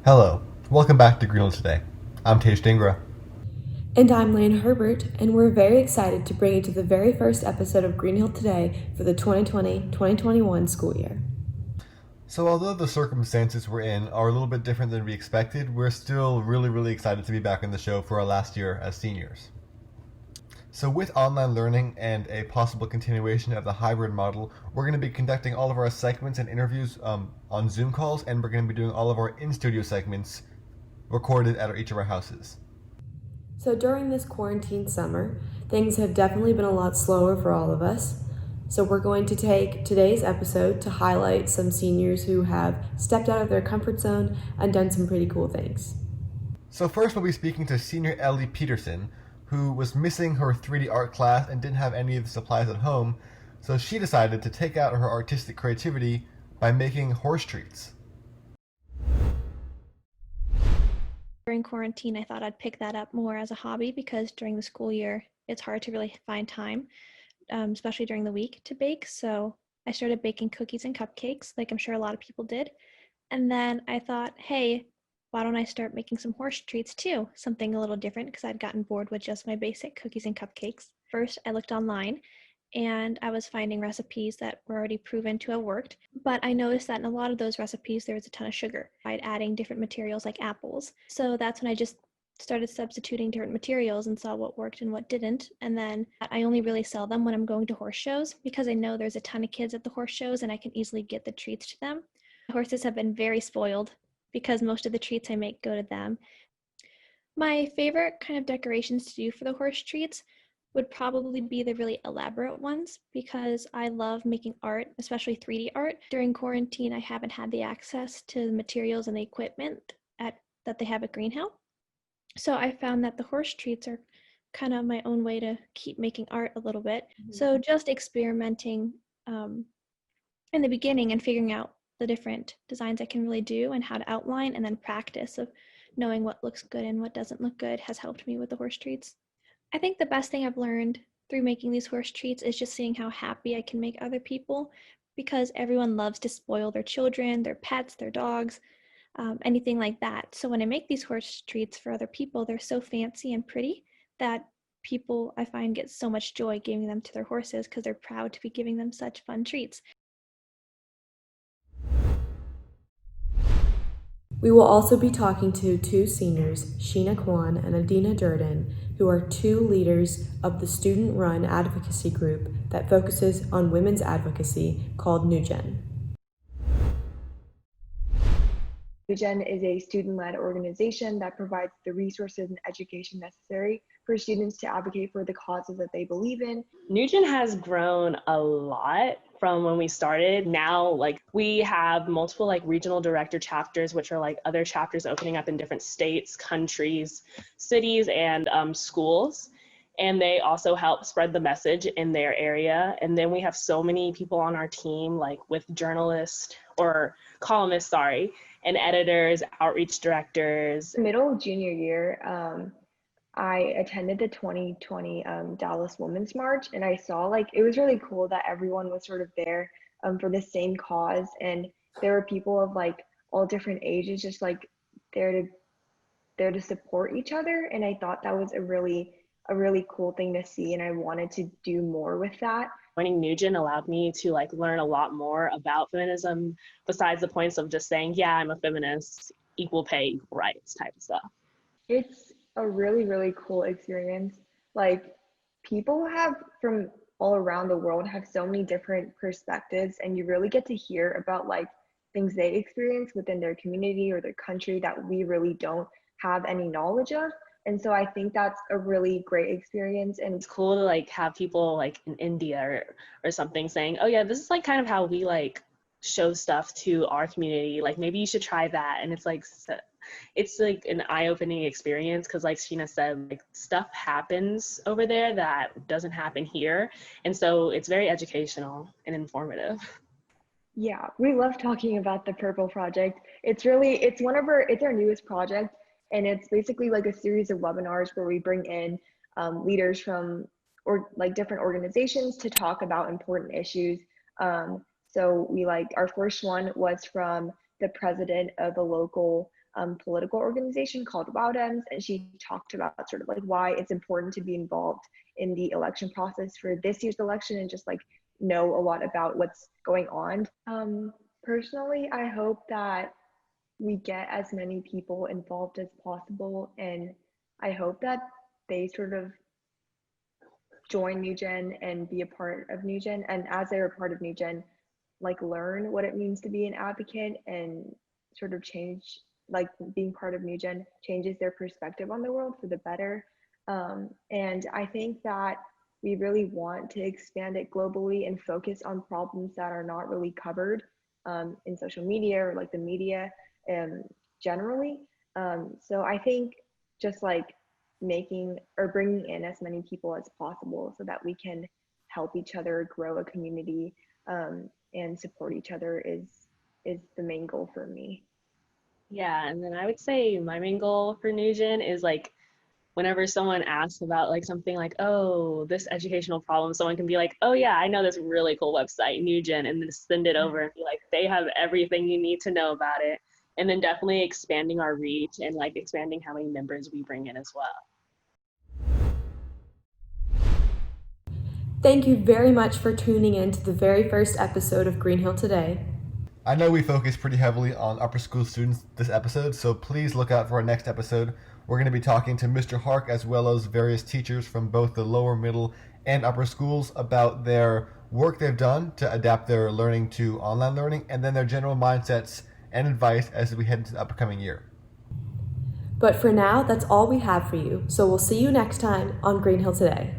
Hello, welcome back to Greenhill Today. I'm Tej Dingra. And I'm Lane Herbert, and we're very excited to bring you to the very first episode of Greenhill Today for the 2020-2021 school year. So although the circumstances we're in are a little bit different than we expected, we're still really excited to be back on the show for our last year as seniors. So with online learning and a possible continuation of the hybrid model, we're going to be conducting all of our segments and interviews on Zoom calls, and we're going to be doing all of our in-studio segments recorded at each of our houses. So during this quarantine summer, things have definitely been a lot slower for all of us. So we're going to take today's episode to highlight some seniors who have stepped out of their comfort zone and done some pretty cool things. So first we'll be speaking to senior Ellie Peterson, who was missing her 3D art class and didn't have any of the supplies at home, so she decided to take out her artistic creativity by making horse treats. During quarantine, I thought I'd pick that up more as a hobby because during the school year, it's hard to really find time, especially during the week, to bake. So I started baking cookies and cupcakes, like I'm sure a lot of people did. And then I thought, hey, why don't I start making some horse treats too? Something a little different because I'd gotten bored with just my basic cookies and cupcakes. First, I looked online and I was finding recipes that were already proven to have worked. But I noticed that in a lot of those recipes, there was a ton of sugar. I'd adding different materials like apples. So that's when I just started substituting different materials and saw what worked and what didn't. And then I only really sell them when I'm going to horse shows because I know there's a ton of kids at the horse shows and I can easily get the treats to them. Horses have been very spoiled because most of the treats I make go to them. My favorite kind of decorations to do for the horse treats would probably be the really elaborate ones because I love making art, especially 3D art. During quarantine, I haven't had the access to the materials and the equipment that they have at Greenhill. So I found that the horse treats are kind of my own way to keep making art a little bit. So just experimenting in the beginning and figuring out the different designs I can really do and how to outline, and then practice of knowing what looks good and what doesn't look good has helped me with the horse treats. I think the best thing I've learned through making these horse treats is just seeing how happy I can make other people, because everyone loves to spoil their children, their pets, their dogs, anything like that. So when I make these horse treats for other people, they're so fancy and pretty that people, I find, get so much joy giving them to their horses because they're proud to be giving them such fun treats. We will also be talking to two seniors, Sheena Kwan and Adina Durden, who are two leaders of the student-run advocacy group that focuses on women's advocacy called NewGen. NewGen is a student-led organization that provides the resources and education necessary for students to advocate for the causes that they believe in. NewGen has grown a lot from when we started. Now, we have multiple regional director chapters, which are other chapters opening up in different states, countries, cities, and schools. And they also help spread the message in their area. And then we have so many people on our team, with journalists or columnists, and editors, outreach directors. Middle junior year, I attended the 2020 Dallas Women's March, and I saw it was really cool that everyone was sort of there for the same cause, and there were people of all different ages just there to support each other, and I thought that was a really cool thing to see, and I wanted to do more with that. Joining NewGen allowed me to learn a lot more about feminism besides the points of just saying, yeah, I'm a feminist, equal pay, equal rights type of stuff. It's a really cool experience. People have from all around the world have so many different perspectives, and you really get to hear about things they experience within their community or their country that we really don't have any knowledge of. And so I think that's a really great experience. And it's cool to have people in India or something saying, oh yeah, this is kind of how we show stuff to our community. Maybe you should try that. And it's an eye-opening experience because Sheena said, stuff happens over there that doesn't happen here. And so it's very educational and informative. Yeah, we love talking about the Purple Project. It's our newest project, and it's basically like a series of webinars where we bring in leaders from or like different organizations to talk about important issues. So we like our first one was from the president of a local political organization called WowDems, and she talked about sort of like why it's important to be involved in the election process for this year's election and just like know a lot about what's going on. Personally, I hope that we get as many people involved as possible, and I hope that they sort of join New Gen and be a part of New Gen, and as they're a part of New Gen, like learn what it means to be an advocate and sort of change, like being part of New Gen changes their perspective on the world for the better. And I think that we really want to expand it globally and focus on problems that are not really covered in social media or like the media generally. So I think just like making or bringing in as many people as possible so that we can help each other grow a community and support each other is the main goal for me. Yeah, and then I would say my main goal for Nugent is like whenever someone asks about like something like, oh, this educational problem, someone can be like, oh yeah, I know this really cool website, Nugent, and then send it over and be like, they have everything you need to know about it. And then definitely expanding our reach and like expanding how many members we bring in as well. Thank you very much for tuning in to the very first episode of Greenhill Today. I know we focus pretty heavily on upper school students this episode, so please look out for our next episode. We're going to be talking to Mr. Hark as well as various teachers from both the lower, middle, and upper schools about their work they've done to adapt their learning to online learning, and then their general mindsets and advice as we head into the upcoming year. But for now, that's all we have for you, so we'll see you next time on Greenhill Today.